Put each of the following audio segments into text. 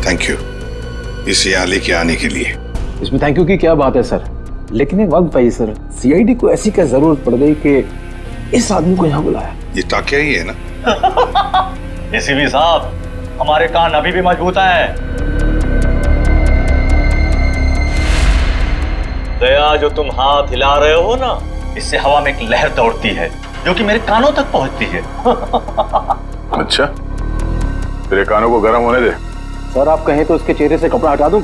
Thank you इस यहाँ लेके आने के लिए। इसमें थैंक यू की क्या बात है सर, लेकिन एक वक्त भाई सर, सीआईडी को ऐसी क्या जरूरत पड़ गई कि इस आदमी को यहाँ बुलाया? ये टाकिया ही है ना? एसीपी साहब, हमारे कान अभी भी मजबूत हैं। दया, जो तुम हाथ हिला रहे हो ना, इससे हवा में एक लहर दौड़ती है जो कि मेरे कानों तक पहुंचती है। अच्छा, तेरे कानों को गर्म होने दे। सर आप कहें तो इसके चेहरे से कपड़ा हटा दूं?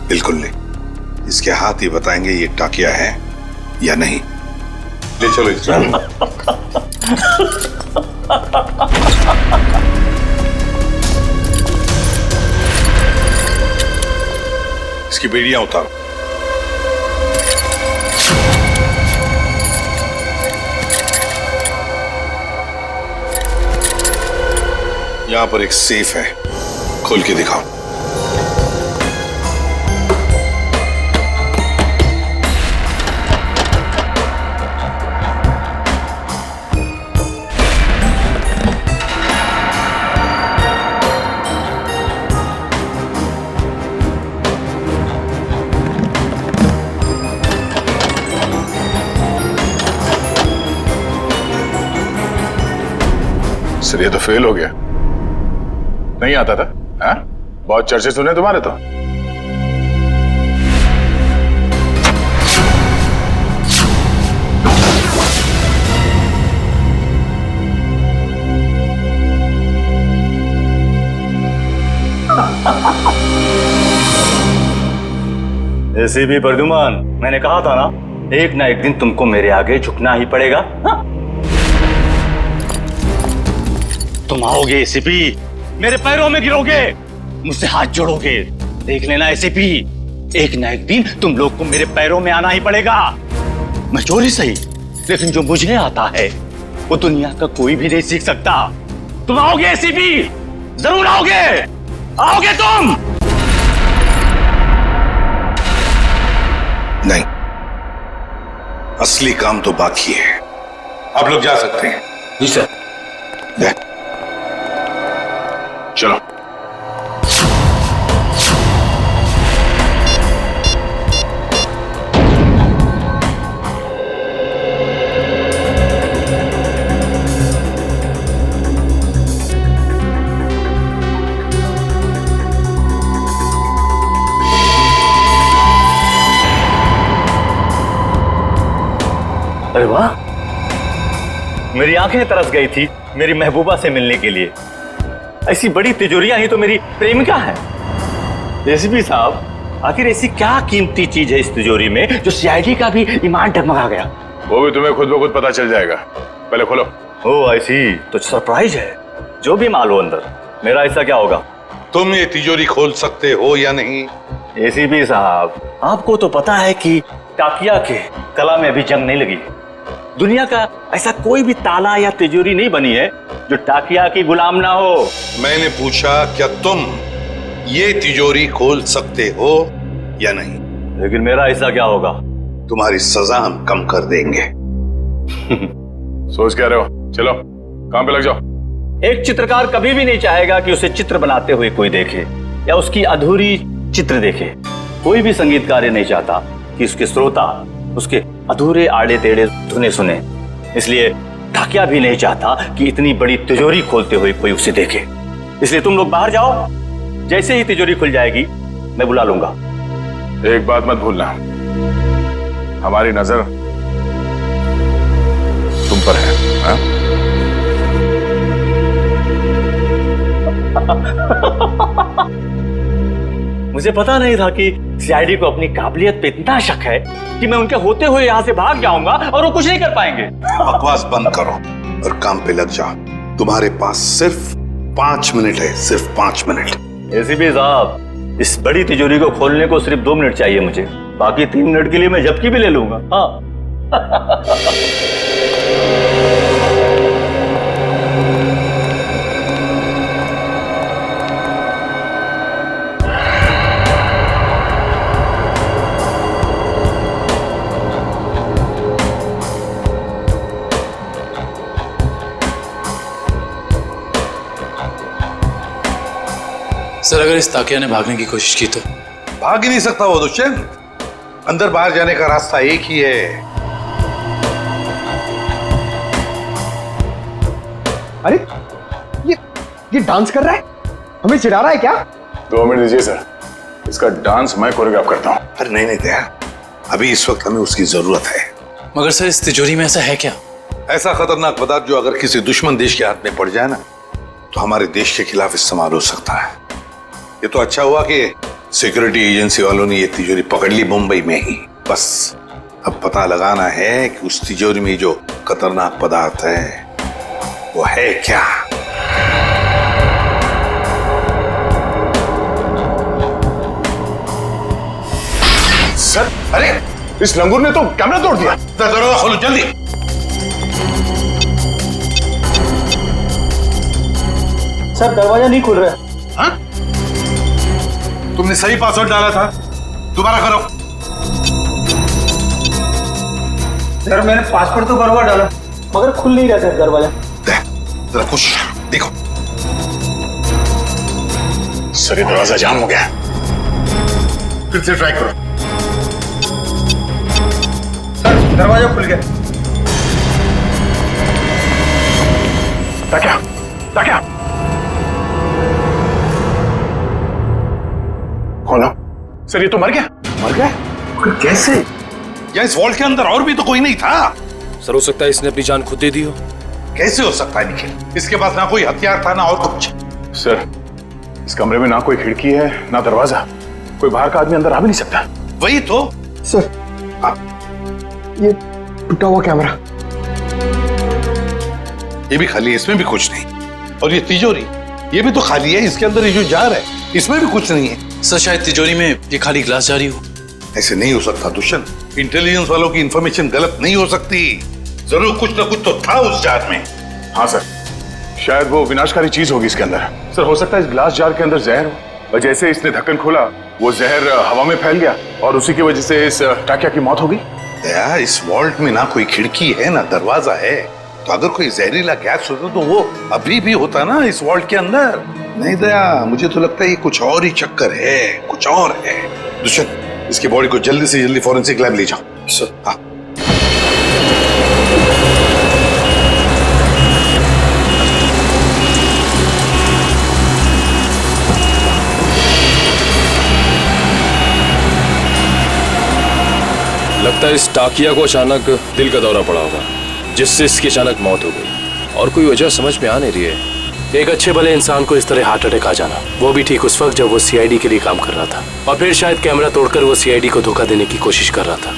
बिल्कुल नहीं, इसके हाथ ही बताएंगे ये टाकिया है या नहीं। ले चलो इस इसकी बेड़ियां उतारो। यहां पर एक सेफ है, खोल के दिखाओ। सर ये तो फेल हो गया, नहीं आता था। हाँ? बहुत चर्चे सुने तुम्हारे तो। एसीपी प्रद्युमन, मैंने कहा था ना, एक ना एक दिन तुमको मेरे आगे झुकना ही पड़ेगा। हाँ? तुम आओगे एसीपी, मेरे पैरों में गिरोगे, मुझसे हाथ जोड़ोगे। देख लेना एसीपी, एक ना एक दिन तुम लोग को मेरे पैरों में आना ही पड़ेगा। मैं चोरी सही, लेकिन जो मुझे आता है वो दुनिया का कोई भी नहीं सीख सकता। तुम आओगे एसीपी, जरूर आओगे, आओगे तुम। नहीं, असली काम तो बाकी है। आप लोग जा सकते हैं। जी सर। चलो। अरे वाह, मेरी आंखें तरस गई थी मेरी महबूबा से मिलने के लिए। ऐसी बड़ी तिजोरियां ही तो मेरी प्रेमिका है। एसीपी साहब, आखिर ऐसी क्या कीमती चीज है इस तिजोरी में जो सीआईडी का भी ईमान डगमगा गया? वो भी तुम्हें खुद ब खुद पता चल जाएगा, पहले खोलो। ओ ऐसी तो सरप्राइज है। जो भी माल हो अंदर, मेरा ऐसा क्या होगा? तुम ये तिजोरी खोल सकते हो या नहीं? एसीपी साहब, आपको तो पता है कि टाकिया के कला में अभी जंग नहीं लगी। दुनिया का ऐसा कोई भी ताला या तिजोरी नहीं बनी है जो टाकिया की गुलाम ना हो। मैंने पूछा क्या तुम ये तिजोरी खोल सकते हो या नहीं? लेकिन मेरा ऐसा क्या होगा? तुम्हारी सजा हम कम कर देंगे। सोच क्या रहे हो? चलो काम पे लग जाओ। एक चित्रकार कभी भी नहीं चाहेगा कि उसे चित्र बनाते हुए कोई देखे या उसकी अधूरी चित्र देखे। कोई भी संगीतकार नहीं चाहता कि उसके श्रोता उसके अधूरे आड़े टेढ़े धुने सुने। इसलिए टाकिया भी नहीं चाहता कि इतनी बड़ी तिजोरी खोलते हुए कोई उसे देखे। इसलिए तुम लोग बाहर जाओ, जैसे ही तिजोरी खुल जाएगी मैं बुला लूंगा। एक बात मत भूलना, हमारी नजर तुम पर है। हाँ? मुझे पता नहीं था कि सीआईडी को अपनी काबिलियत पे इतना शक है कि मैं उनके होते हुए यहाँ से भाग जाऊंगा और वो कुछ नहीं कर पाएंगे। बकवास बंद करो और काम पे लग जाओ। तुम्हारे पास सिर्फ 5 मिनट है, सिर्फ 5 मिनट। एसीपी साहब, इस बड़ी तिजोरी को खोलने को सिर्फ 2 मिनट चाहिए मुझे, बाकी 3 मिनट के लिए मैं झपकी भी ले लूंगा। हाँ। सर अगर इस ताकिया ने भागने की कोशिश की तो? भाग ही नहीं सकता वो दुष्यंत। अंदर बाहर जाने का रास्ता एक ही है। अरे ये डांस कर रहा है, हमें चिढ़ा रहा है क्या? 2 मिनट दीजिए सर, इसका डांस मैं कोरियोग्राफ करता हूँ। अरे नहीं दया, अभी इस वक्त हमें उसकी जरूरत है। मगर सर इस तिजोरी में ऐसा है क्या? ऐसा खतरनाक पदार्थ जो अगर किसी दुश्मन देश के हाथ में पड़ जाए ना तो हमारे देश के खिलाफ इस्तेमाल हो सकता है। ये तो अच्छा हुआ कि सिक्योरिटी एजेंसी वालों ने ये तिजोरी पकड़ ली मुंबई में ही। बस अब पता लगाना है कि उस तिजोरी में जो खतरनाक पदार्थ है वो है क्या। सर अरे इस लंगूर ने तो कैमरा तोड़ दिया। दरवाजा खोलो जल्दी। सर दरवाजा नहीं खुल रहा है। हाँ? तुमने सही पासवर्ड डाला था, दोबारा करो। सर मैंने पासवर्ड तो बराबर डाला मगर खुल नहीं रहा सर दरवाजा। जरा कुछ देखो। सर ये दरवाजा जाम हो गया। फिर से ट्राई करो। सर दरवाजा खुल गया। ताकिया, ताकिया खोलो। सर ये तो मर गया। मर गया? कैसे? या इस वॉल्ट के अंदर और भी तो कोई नहीं था। सर हो सकता है इसने अपनी जान खुद दे दी हो। कैसे हो सकता है निखिल? इसके पास ना कोई हथियार था ना और कुछ। सर इस कमरे में ना कोई खिड़की है ना दरवाजा, कोई बाहर का आदमी अंदर आ भी नहीं सकता। वही तो। सर ये टूटा हुआ कैमरा। ये भी खाली है, इसमें भी कुछ नहीं। और ये तिजोरी ये भी तो खाली है, इसके अंदर ये जो जार है इसमें भी कुछ नहीं है। सर शायद तिजोरी में ये खाली ग्लास जारी हो। ऐसे नहीं हो सकता दुष्यंत। इंटेलिजेंस वालों की इंफॉर्मेशन गलत नहीं हो सकती। जरूर कुछ ना कुछ तो था उस जार में। हाँ सर, शायद वो विनाशकारी चीज होगी इसके अंदर। सर हो सकता है इस ग्लास जार के अंदर जहर हो, और जैसे इसने ढक्कन खोला वो जहर हवा में फैल गया और उसी की वजह से इस टाकिया की मौत हो गई। दया, इस वॉल्ट में ना कोई खिड़की है ना दरवाजा है, तो अगर कोई जहरीला गैस होता तो वो अभी भी होता ना इस वॉल्ट के अंदर। नहीं दया, मुझे तो लगता है ये कुछ और ही चक्कर है, कुछ और है। दुष्यंत इसकी बॉडी को जल्दी से जल्दी फॉरेंसिक लैब ले जाओ। सर हाँ। लगता है इस टाकिया को अचानक दिल का दौरा पड़ा होगा, जिससे इसकी अचानक मौत हो गई। और कोई वजह समझ में आ नहीं रही है। एक अच्छे भले इंसान को इस तरह हार्ट अटैक आ जाना, वो भी ठीक उस वक्त जब वो सीआईडी के लिए काम कर रहा था, और फिर शायद कैमरा तोड़कर वो सीआईडी को धोखा देने की कोशिश कर रहा था।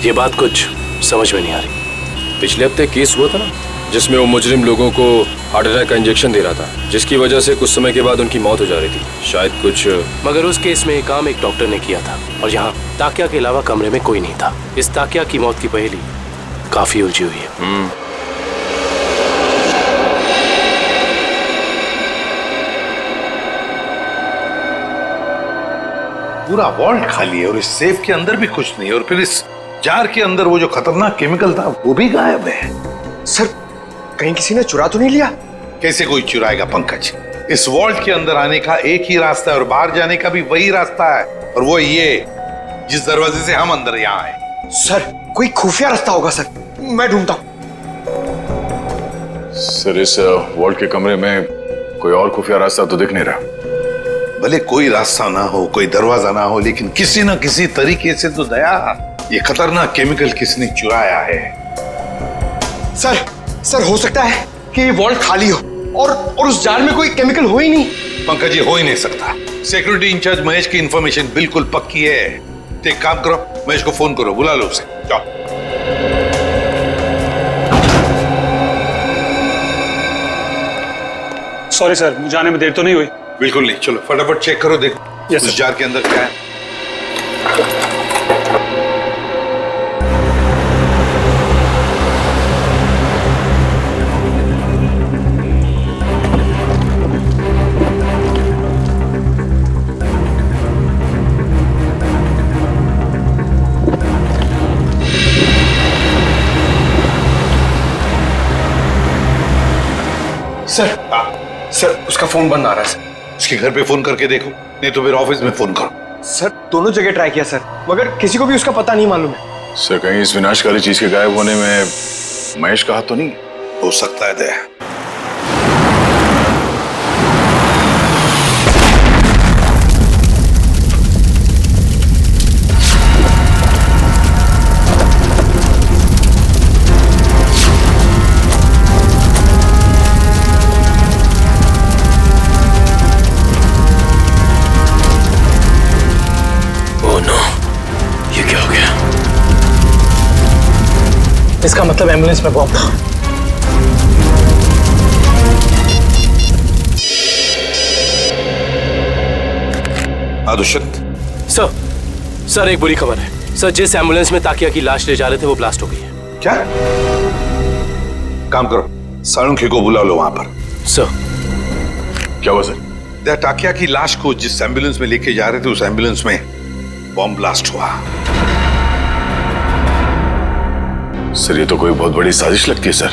ये बात कुछ समझ में नहीं आ रही। पिछले हफ्ते केस हुआ था ना, जिसमें वो मुजरिम लोगों को हार्ट अटैक का इंजेक्शन दे रहा था, जिसकी वजह से कुछ समय के बाद उनकी मौत हो जा रही थी। शायद कुछ मगर उस केस में काम एक डॉक्टर ने किया था, और यहाँ ताकिया के अलावा कमरे में कोई नहीं था। इस ताकिया की मौत की पहेली काफी उलझी हुई है। पूरा वॉल्ट खाली है और इस सेफ के अंदर भी कुछ नहीं, और फिर इस जार के अंदर वो जो खतरनाक केमिकल था वो भी गायब है। सर कहीं किसी ने चुरा तो नहीं लिया? कैसे कोई चुराएगा पंकज? इस वॉल्ट के अंदर आने का एक ही रास्ता है और बाहर जाने का भी वही रास्ता है, और वो ये जिस दरवाजे से हम अंदर यहाँ आए। सर कोई खुफिया रास्ता होगा सर, मैं ढूंढता हूँ। सर इस वॉल्ट के कमरे में कोई और खुफिया रास्ता तो दिख नहीं रहा। भले कोई रास्ता ना हो, कोई दरवाजा ना हो, लेकिन किसी ना किसी तरीके से तो दया ये खतरनाक केमिकल किसने चुराया है। सर हो सकता है कि ये वॉल्ट खाली हो और उस जार में कोई केमिकल हो ही नहीं। पंकज ये हो ही नहीं सकता। सिक्योरिटी इंचार्ज महेश की इंफॉर्मेशन बिल्कुल पक्की है। तो एक काम करो, महेश को फोन करो, बुला लो उसे। जाओ। सॉरी सर, मुझे आने में देर तो नहीं हुई? बिल्कुल नहीं, चलो फटाफट चेक करो, देखो Yes, उस sir. जार के अंदर क्या है। सर उसका फोन बंद आ रहा है सर। उसके घर पे फोन करके देखो, नहीं तो फिर ऑफिस में फोन करो। सर दोनों जगह ट्राई किया सर, मगर किसी को भी उसका पता नहीं मालूम है। सर कहीं इस विनाशकारी चीज के गायब होने में महेश का हाथ तो नहीं? हो सकता है दया। इसका मतलब एम्बुलेंस में बॉम्ब था। दुष्यंत। सर एक बुरी खबर है सर। जिस एम्बुलेंस में ताकिया की लाश ले जा रहे थे वो ब्लास्ट हो गई है। क्या? काम करो, सालुंखे को बुला लो वहां पर। सर क्या हुआ सर? दया, टाकिया की लाश को जिस एम्बुलेंस में लेके जा रहे थे उस एम्बुलेंस में बॉम्ब ब्लास्ट हुआ। सर ये तो कोई बहुत बड़ी साजिश लगती है सर।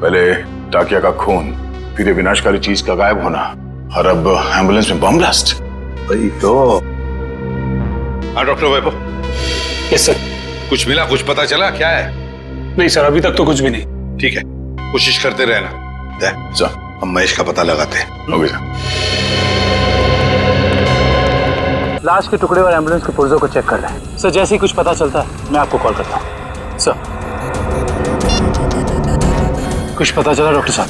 पहले टाकिया का खून, फिर ये विनाशकारी चीज का गायब होना, और अब एम्बुलेंस में बम ब्लास्ट। वही तो। हाँ डॉक्टर वैभव। Yes sir. कुछ मिला, कुछ पता चला क्या है? नहीं सर, अभी तक तो कुछ भी नहीं। ठीक है, कोशिश करते रहना। दया, हम महेश का पता लगाते हैं। Okay sir. लाश के टुकड़े और एम्बुलेंस के पुर्जों को चेक कर रहे हैं सर। जैसे ही कुछ पता चलता है मैं आपको कॉल करता हूँ सर। कुछ पता चला डॉक्टर साहब?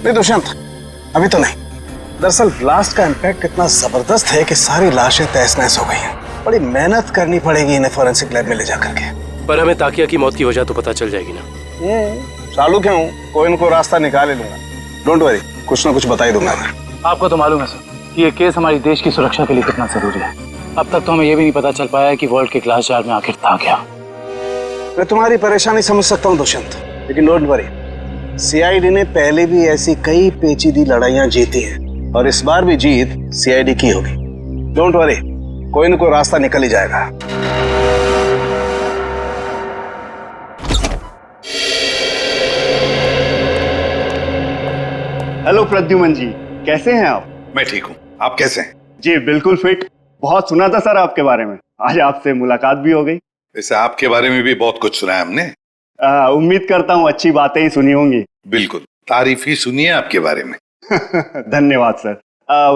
नहीं दुष्यंत, अभी तो नहीं। दरअसल ब्लास्ट का इम्पैक्ट इतना जबरदस्त है कि सारी लाशें तहस नहस हो गई हैं। बड़ी मेहनत करनी पड़ेगी इन्हें फॉरेंसिक लैब में ले जाकर के। पर हमें ताकिया की मौत की वजह तो पता चल जाएगी ना। चालू क्यों? कोई न कोई रास्ता निकाल ही लूंगा। डोंट वरी, कुछ ना कुछ बता ही दूंगा मैं। आपको तो मालूम है सर कि ये केस हमारी देश की सुरक्षा के लिए कितना जरूरी है। अब तक तो हमें ये भी नहीं पता चल पाया कि वर्ल्ड के ग्लास जार में आखिर था क्या। मैं तुम्हारी परेशानी समझ सकता हूँ दुष्यंत, लेकिन डोंट वरी, सीआईडी ने पहले भी ऐसी कई पेचीदी लड़ाइयां जीती हैं और इस बार भी जीत सीआईडी की होगी। डोंट वरी, कोई न कोई रास्ता निकल ही जाएगा। हेलो प्रद्युमन जी, कैसे हैं आप? मैं ठीक हूँ, आप कैसे हैं? जी बिल्कुल फिट। बहुत सुना था सर आपके बारे में, आज आपसे मुलाकात भी हो गई। वैसे आपके बारे में भी बहुत कुछ सुना है हमने। उम्मीद करता हूँ अच्छी बातें ही सुनी होंगी। बिल्कुल, तारीफ ही सुनी है आपके बारे में। धन्यवाद सर।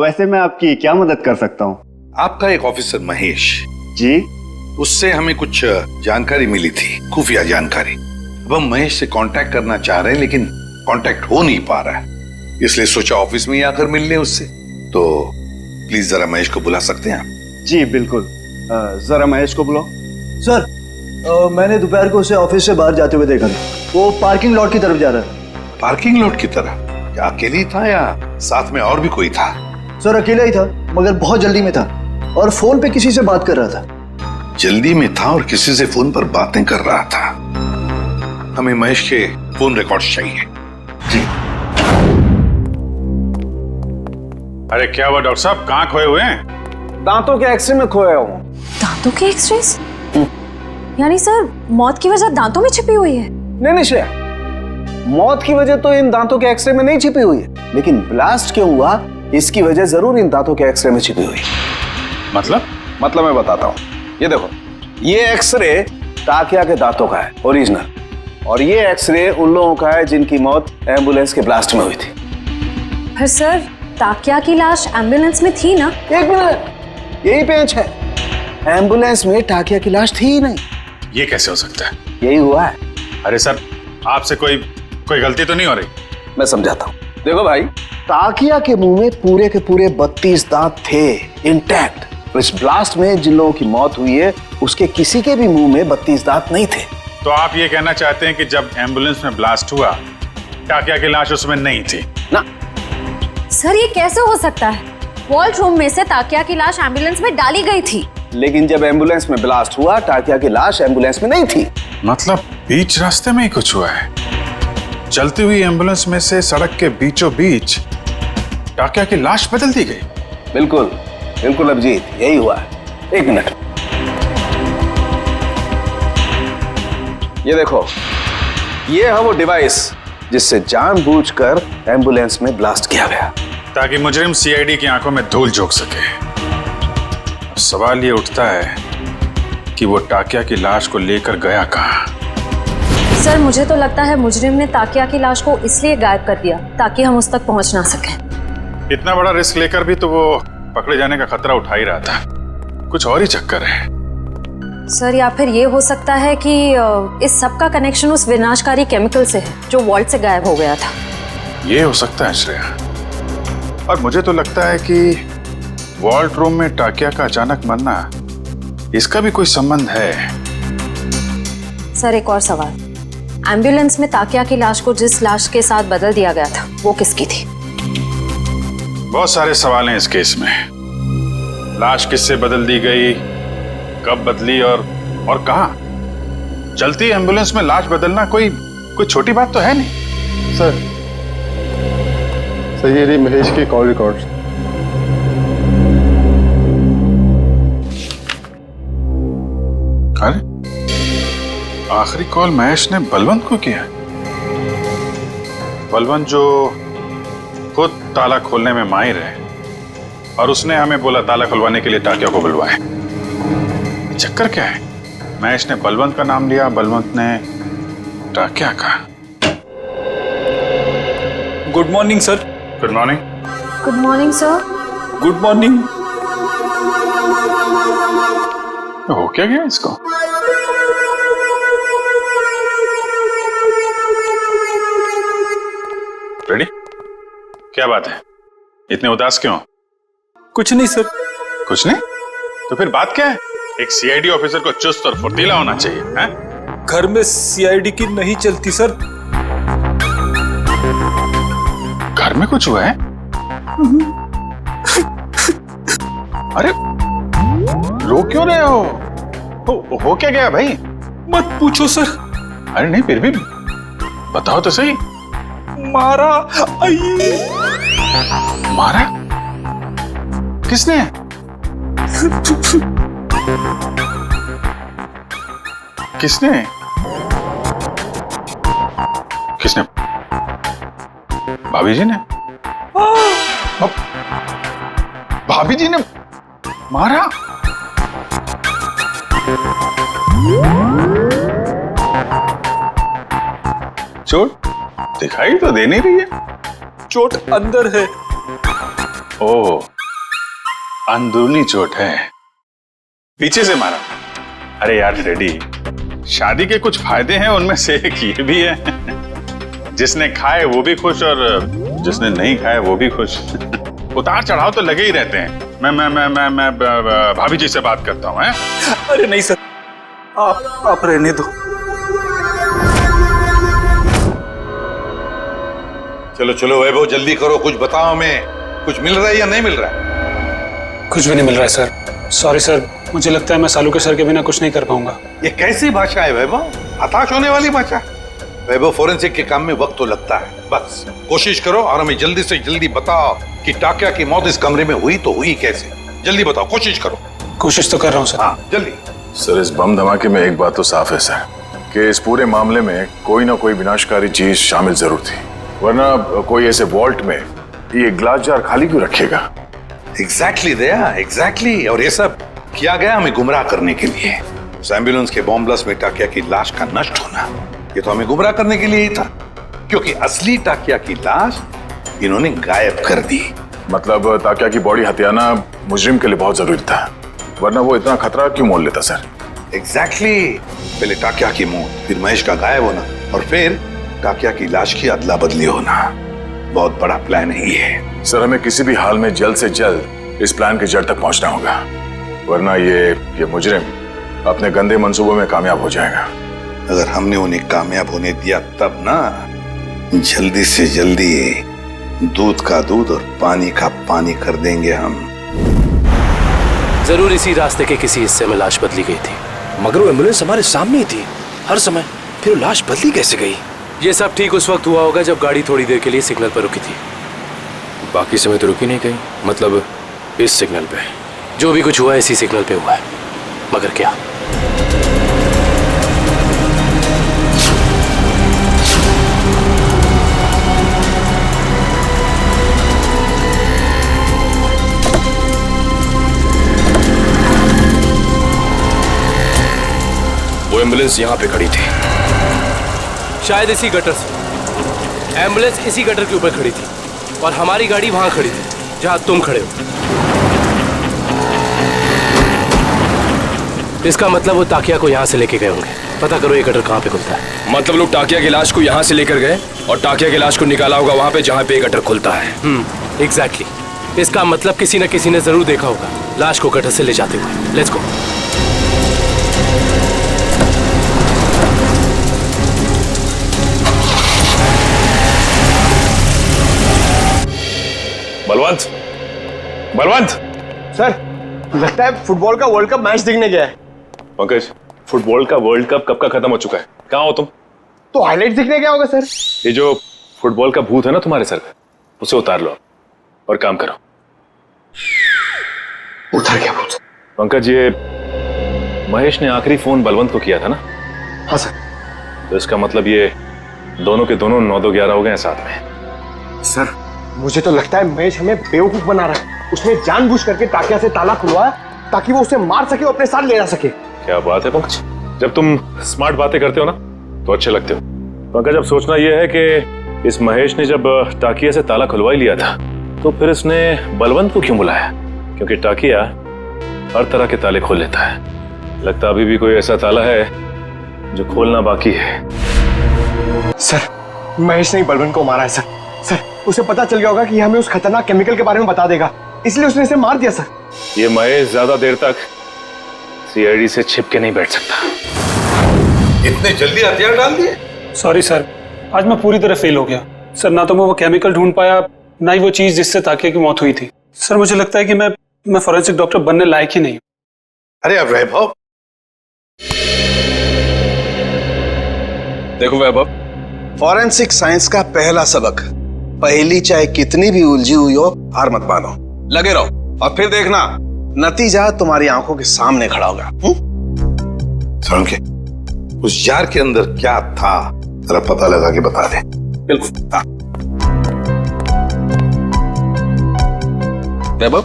वैसे मैं आपकी क्या मदद कर सकता हूँ? आपका एक ऑफिसर महेश जी, उससे हमें कुछ जानकारी मिली थी, खुफिया जानकारी। अब हम महेश से कांटेक्ट करना चाह रहे हैं लेकिन कांटेक्ट हो नहीं पा रहा है, इसलिए सोचा ऑफिस में ही आकर मिल लें उससे। तो प्लीज जरा महेश को बुला सकते हैं आप? जी बिल्कुल, जरा महेश को बुलाओ। सर मैंने दोपहर को उसे ऑफिस से बाहर जाते हुए देखा था। वो पार्किंग लॉट की तरफ जा रहा है। पार्किंग लॉट की तरफ? क्या अकेले ही था या साथ में और भी कोई था? सर अकेला ही था, मगर बहुत जल्दी में था और फोन पे किसी से बात कर रहा था। जल्दी में था और किसी से फोन पर बातें कर रहा था। हमें महेश के फोन रिकॉर्ड्स चाहिए। जी। अरे क्या हुआ डॉक्टर साहब, कहाँ खोए हुए हैं? दांतों के एक्सरे में खोया हूँ। दांतों के एक्सरेस? यानी सर मौत की वजह दांतों में छिपी हुई है? नहीं श्रेया, मौत की वजह तो इन दांतों के एक्सरे में नहीं छिपी हुई है, लेकिन ब्लास्ट क्यों हुआ इसकी वजह जरूर इन दांतों के एक्सरे में छिपी हुई है। मतलब मैं बताता हूँ। ये देखो, ये एक्सरे ताकिया के दांतों का है ओरिजिनल, और ये एक्सरे उन लोगों का है जिनकी मौत एम्बुलेंस के ब्लास्ट में हुई थी। पर सर ताकिया की लाश एम्बुलेंस में थी ना? एक मिनट, यही पेंच है। एम्बुलेंस में ताकिया की लाश थी ही नहीं। ये कैसे हो सकता है? यही हुआ है। अरे सर, आपसे कोई गलती तो नहीं हो रही? मैं समझाता हूँ। देखो भाई, ताकिया के मुंह में पूरे के पूरे 32 दांत थे इंटैक्ट। इस ब्लास्ट में जिन लोगों की मौत हुई है उसके किसी के भी मुंह में 32 दांत नहीं थे। तो आप ये कहना चाहते हैं कि जब एम्बुलेंस में ब्लास्ट हुआ ताकिया की लाश उसमें नहीं थी? ना सर, ये कैसे हो सकता है? वॉल्ट रूम में से ताकिया की लाश एम्बुलेंस में डाली गई थी, लेकिन जब एम्बुलेंस में ब्लास्ट हुआ ताकिया की लाश एम्बुलेंस में नहीं थी। मतलब बीच रास्ते में ही कुछ हुआ है। चलती हुई एम्बुलेंस में से सड़क के बीचों बीच ताकिया की लाश बदल दी गई। बिल्कुल बिल्कुल अभिजीत, यही हुआ है। एक मिनट, ये देखो, ये है वो डिवाइस जिससे जानबूझकर एम्बुलेंस में ब्लास्ट किया गया। ताकि मुजरिम सीआईडी की आंखों में धूल झोंक सके। सवाल ये उठता है कि वो टाकिया की लाश को लेकर गया कहाँ? सर मुझे तो लगता है मुजरिम ने ताकिया की लाश को इसलिए गायब कर दिया ताकि हम उस तक पहुंच ना सकें। इतना बड़ा रिस्क लेकर भी तो वो पकड़े जाने का खतरा उठा ही रहा था। कुछ और ही चक्कर है। सर या फिर ये हो सकता है कि इस सब का कनेक्शन उस विनाशकारी केमिकल से है जो वॉल्ट से गायब हो गया था। ये हो सकता है श्रेया, और मुझे तो लगता है कि वॉल्ट रूम में टाकिया का अचानक मरना, इसका भी कोई संबंध है। सर एक और सवाल, एम्बुलेंस में ताकिया की लाश को जिस लाश के साथ बदल दिया गया था वो किसकी थी? बहुत सारे सवाल हैं इस केस में। लाश किससे बदल दी गई, कब बदली और कहां? चलती एम्बुलेंस में लाश बदलना कोई छोटी बात तो है नहीं। सर ये रही महेश के कॉल रिकॉर्ड्स। अरे आखिरी कॉल महेश ने बलवंत को किया। बलवंत जो खुद ताला खोलने में माहिर है, और उसने हमें बोला ताला खुलवाने के लिए टाकिया को बुलवाए। चक्कर क्या है? महेश ने बलवंत का नाम लिया, बलवंत ने टाकिया का। Good morning sir. Good morning. Good morning sir. Good morning. हो क्या गया इसको? रेडी? क्या बात है, इतने उदास क्यों? कुछ नहीं सर। कुछ नहीं? तो फिर बात क्या है? एक सीआईडी ऑफिसर को चुस्त और फुर्तीला होना चाहिए, हैं? घर में सीआईडी की नहीं चलती सर। घर में कुछ हुआ है? अरे रो क्यों रहे हो? हो क्या गया भाई? मत पूछो सर। अरे नहीं, फिर भी बताओ तो सही। मारा। मारा? किसने? किसने? किसने? भाभी जी ने? भाभी जी ने मारा? चोट दिखाई तो दे नहीं रही है। चोट अंदर है। ओह, अंदरूनी चोट है, पीछे से मारा। अरे यार रेडी, शादी के कुछ फायदे हैं, उनमें से एक ये भी है, जिसने खाए वो भी खुश और जिसने नहीं खाए वो भी खुश। उतार चढ़ाव तो लगे ही रहते हैं। मैं भाभी जी से बात करता हूँ। अरे नहीं सर, आप रहने दो। चलो चलो वैभव, जल्दी करो, कुछ बताओ हमें। कुछ मिल रहा है या नहीं मिल रहा है? कुछ भी नहीं मिल रहा है सर। सॉरी सर, मुझे लगता है मैं सालू के सर के बिना कुछ नहीं कर पाऊंगा। ये कैसी भाषा है वैभव? हताश होने वाली भाषा। वैभव, फोरेंसिक के काम में वक्त तो लगता है, बस कोशिश करो और हमें जल्दी से जल्दी बताओ कि टाकिया की मौत इस कमरे में हुई तो हुई कैसे। जल्दी बताओ, कोशिश करो। कोशिश तो कर रहा हूँ सर। हाँ जल्दी। सर इस बम धमाके में एक बात तो साफ है सर, कि इस पूरे मामले में कोई ना कोई विनाशकारी चीज शामिल जरूर थी, वरना कोई ऐसे वॉल्ट में ये ग्लास जार खाली क्यों रखेगा? एग्जैक्टली दया, एग्जैक्टली। और ये सब किया गया हमें गुमराह करने के लिए। उस एम्बुलेंस के बॉम्ब ब्लास्ट में टाकिया की लाश का नष्ट होना, ये तो हमें गुमराह करने के लिए ही था, क्योंकि असली टाकिया की लाश इन्होंने गायब कर दी। मतलब टाकिया की बॉडी हथियाना मुजरिम के लिए बहुत जरूरी था, वरना वो इतना खतरा क्यों मोल लेता सर? एग्जैक्टली। पहले टाकिया की मौत, फिर महेश का गायब होना, और फिर टाकिया की लाश की अदला बदली होना। बहुत बड़ा प्लान है ये। सर हमें किसी भी हाल में जल्द से जल्द इस प्लान की जड़ तक पहुंचना होगा, वरना ये मुजरिम अपने गंदे मंसूबों में कामयाब हो जाएगा। अगर हमने उन्हें कामयाब होने दिया तब ना, जल्दी से जल्दी दूध का दूध और पानी का पानी कर देंगे हम। जरूर इसी रास्ते के किसी हिस्से में लाश बदली गई थी। मगर वो एम्बुलेंस हमारे सामने ही थी हर समय, फिर वो लाश बदली कैसे गई? ये सब ठीक उस वक्त हुआ होगा जब गाड़ी थोड़ी देर के लिए सिग्नल पर रुकी थी। बाकी समय तो रुकी नहीं गई, मतलब इस सिग्नल पे। जो भी कुछ हुआ इसी सिग्नल पे हुआ है, मगर क्या? एम्बुलेंस यहाँ पे खड़ी थी। शायद इसी गटर से। एम्बुलेंस इसी गटर के ऊपर खड़ी थी और हमारी गाड़ी वहां खड़ी थी जहां तुम खड़े हो। इसका मतलब वो ताकिया को यहाँ से लेके गए होंगे। पता करो ये गटर कहाँ पे खुलता है। मतलब लोग टाकिया की लाश को यहाँ से लेकर गए और टाकिया की लाश को निकाला होगा वहां पे जहाँ पे ये गटर खुलता है। एग्जैक्टली। इसका मतलब किसी न किसी ने जरूर देखा होगा लाश को गटर से ले जाते हुए। Let's go. Balwant, Balwant sir, लगता है फुटबॉल का वर्ल्ड कप मैच देखने गया है। पंकज, फुटबॉल का वर्ल्ड कप कब का खत्म हो चुका है? कहाँ हो तुम? तो हाईलाइट देखने गया होगा सर। ये जो फुटबॉल का भूत है ना तुम्हारे सर पे, उसे उतार लो और काम करो। उतर गया भूत? पंकज, ये महेश ने आखिरी फोन बलवंत को किया था ना? हाँ सर। तो इसका मतलब ये दोनों के दोनों 9-2-11 हो गए हैं साथ में। सर, मुझे तो लगता है महेश हमें बेवकूफ बना रहा है। उसने जानबूझ करके टाकिया से ताला खुलवाया ताकि वो उसे मार सके और अपने साथ ले जा सके। क्या बात है पंकज, जब तुम स्मार्ट बातें करते हो ना तो अच्छे लगते हो। पंकज, अब सोचना यह है कि इस महेश ने जब टाकिया से ताला खुलवा ही लिया था तो फिर इसने बलवंत को क्यों बुलाया? क्योंकि टाकिया हर तरह के ताले खोल लेता है। लगता अभी भी कोई ऐसा ताला है जो खोलना बाकी है। सर, महेश ने बलवंत को मारा है सर। सर, उसे पता चल गया होगा कि हमें उस खतरनाक केमिकल के बारे में बता देगा, इसलिए उसने इसे मार दिया सर। ये महेश ज्यादा देर तक सीआईडी से छिप के नहीं बैठ सकता। इतने जल्दी हथियार डाल दिए? सॉरी सर, आज मैं पूरी तरह फेल हो गया सर। ना तो मैं वो केमिकल ढूंढ पाया, ना ही वो चीज जिससे ताकिया की मौत हुई थी। सर, मुझे लगता है कि मैं फॉरेंसिक डॉक्टर बनने लायक ही नहीं। अरे अब वैभव, देखो वैभव, फॉरेंसिक साइंस का पहला सबक, पहली चाहे कितनी भी उलझी हुई हो हार मत मानो, लगे रहो और फिर देखना नतीजा तुम्हारी आंखों के सामने खड़ा होगा। सालुंखे, उस जार के अंदर क्या था जरा पता लगा के बता दे। बिल्कुल। वैभव,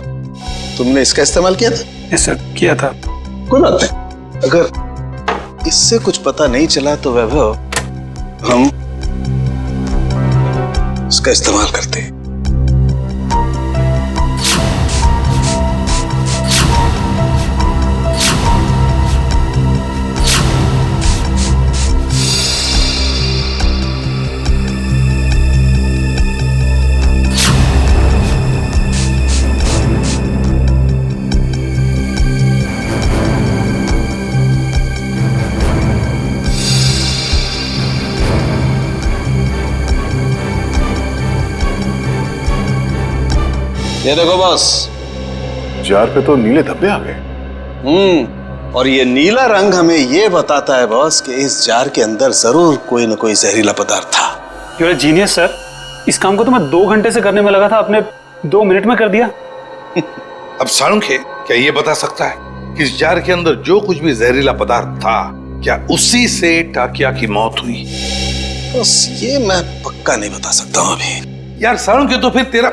तुमने इसका इस्तेमाल किया था? यस सर, किया था। कोई बात नहीं, अगर इससे कुछ पता नहीं चला तो वैभव हम इसका इस्तेमाल करते हैं। ये देखो बॉस, जार पे तो नीले धब्बे आ गए। और ये नीला रंग हमें ये बताता है बॉस कि इस जार के अंदर जरूर कोई न कोई जहरीला पदार्थ था। You are genius sir. इस काम को तो मैं 2 घंटे से करने में लगा था, आपने 2 मिनट में कर दिया। अब सालुंखे, क्या ये बता सकता है कि इस जार के अंदर जो कुछ भी जहरीला पदार्थ था, क्या उसी से टाकिया की मौत हुई? बस ये मैं पक्का नहीं बता सकता हूँ अभी। यार सालुंखे, तो फिर तेरा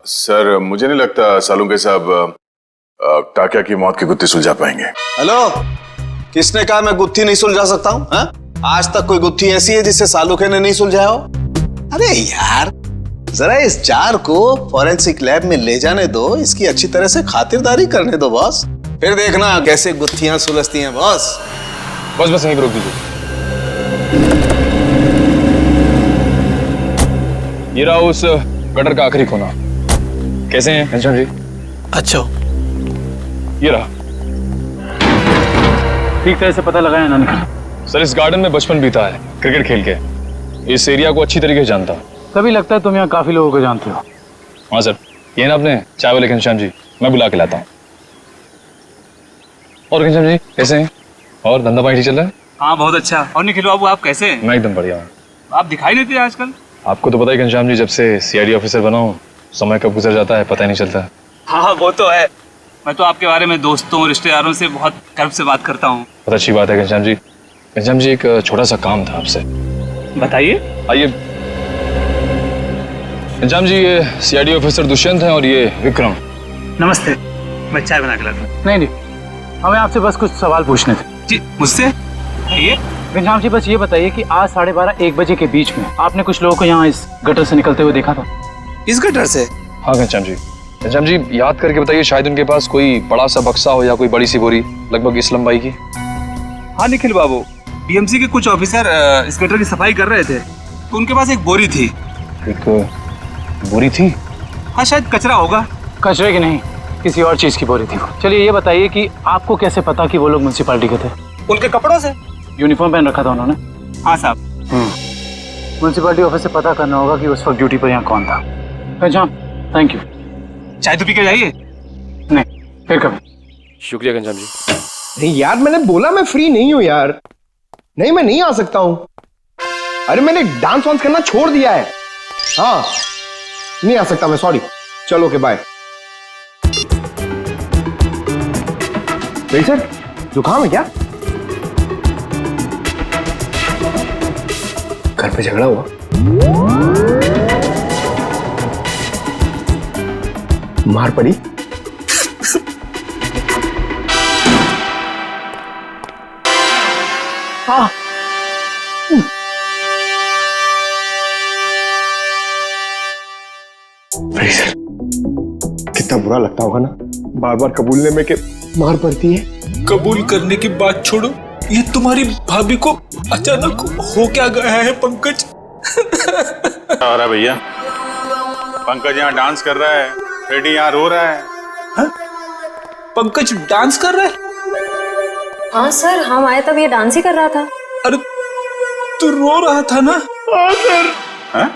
सर, मुझे नहीं लगता सालुंखे साहब टाकिया की मौत की गुत्थी सुलझा पाएंगे। हेलो, किसने कहा मैं गुत्थी नहीं सुलझा सकता हूँ? आज तक कोई गुत्थी ऐसी है जिसे सालुंखे ने नहीं सुलझाया हो? अरे यार, जरा इस जार को फॉरेंसिक लैब में ले जाने दो, इसकी अच्छी तरह से खातिरदारी करने दो बॉस, फिर देखना कैसे गुत्थियां सुलझती हैं बॉस। बस यहीं पर रोक दीजिए। ये रहा उस गटर का आखिरी कोना। कैसे हैं घनश्याम जी? अच्छा, ये रहा। ठीक तरह से पता लगाया ना निकला। सर, इस गार्डन में बचपन बीता है क्रिकेट खेल के। इस एरिया को अच्छी तरीके से जानता हूँ। तभी लगता है तुम यहाँ काफी लोगों को जानते हो। हाँ सर, ये ना अपने चाय वाले घनश्याम जी, मैं बुला के लाता हूँ। और घनश्याम जी कैसे हैं? और धंधा पानी ठीक चल रहा है? हाँ, बहुत अच्छा। और निखिल बाबू, आप कैसे हैं? मैं एकदम बढ़िया हूँ। आप दिखाई नहीं देते आजकल। आपको तो पता है घनश्याम जी, जब से सीआईडी ऑफिसर बना हूँ, समय कब गुजर जाता है पता ही नहीं चलता। हाँ, वो तो है। मैं तो आपके बारे में दोस्तों रिश्तेदारों से बहुत गर्व से बात करता हूँ। बहुत अच्छी बात है घनश्याम जी। घनश्याम जी, एक छोटा सा काम था आपसे। बताइए। आइए। घनश्याम जी, ये सीआईडी ऑफिसर दुष्यंत हैं और ये विक्रम। नमस्ते। मैं चाय बना के लाता हूँ। नहीं, हमें आपसे बस कुछ सवाल पूछने थे। जी, मुझसे? घनश्याम जी बस ये बताइए कि आज 12:30-1 बजे के बीच में आपने कुछ लोगों को यहाँ इस गटर से निकलते हुए देखा था? इस गटर से? हाँ घनश्याम जी याद करके बताइए, शायद उनके पास कोई बड़ा सा बक्सा हो या कोई बड़ी सी बोरी लगभग इस लंबाई की। हाँ निखिल बाबू, बीएमसी के कुछ ऑफिसर इस गटर की सफाई कर रहे थे तो उनके पास एक बोरी थी। एक बोरी थी? हाँ शायद कचरा होगा। कचरे की नहीं, किसी और चीज की बोरी थी वो। चलिए ये बताइए कि आपको कैसे पता कि वो लोग म्युनिसिपैलिटी के थे? उनके कपड़ों से। यूनिफॉर्म पहन रखा था उन्होंने? हाँ साहब। म्युनिसिपैलिटी ऑफिस से पता करना होगा कि उस वक्त ड्यूटी पर यहाँ कौन था। Ghanshyam thank you. चाय तो पी के जाइए। नहीं फिर कभी। शुक्रिया घनश्याम जी। अरे यार मैंने बोला मैं फ्री नहीं हूं यार। नहीं मैं नहीं आ सकता हूं। अरे मैंने डांस वांस करना छोड़ दिया है। हाँ नहीं आ सकता मैं, सॉरी। चलो ओके बाय। सर जुकाम है क्या? घर पे झगड़ा हुआ? मार पड़ी? हाँ सर कितना बुरा लगता होगा ना बार बार कबूलने में कि मार पड़ती है। कबूल करने की बात छोड़ो, ये तुम्हारी भाभी को अचानक हो क्या गया है पंकज? क्या हो रहा है भैया? पंकज यहाँ डांस कर रहा है, रेडी यहाँ रो रहा है। हा? पंकज डांस कर रहा है? हाँ सर, हम आए तब ये डांस ही कर रहा था। अरे तू रो रहा था ना? हाँ सर। हाँ?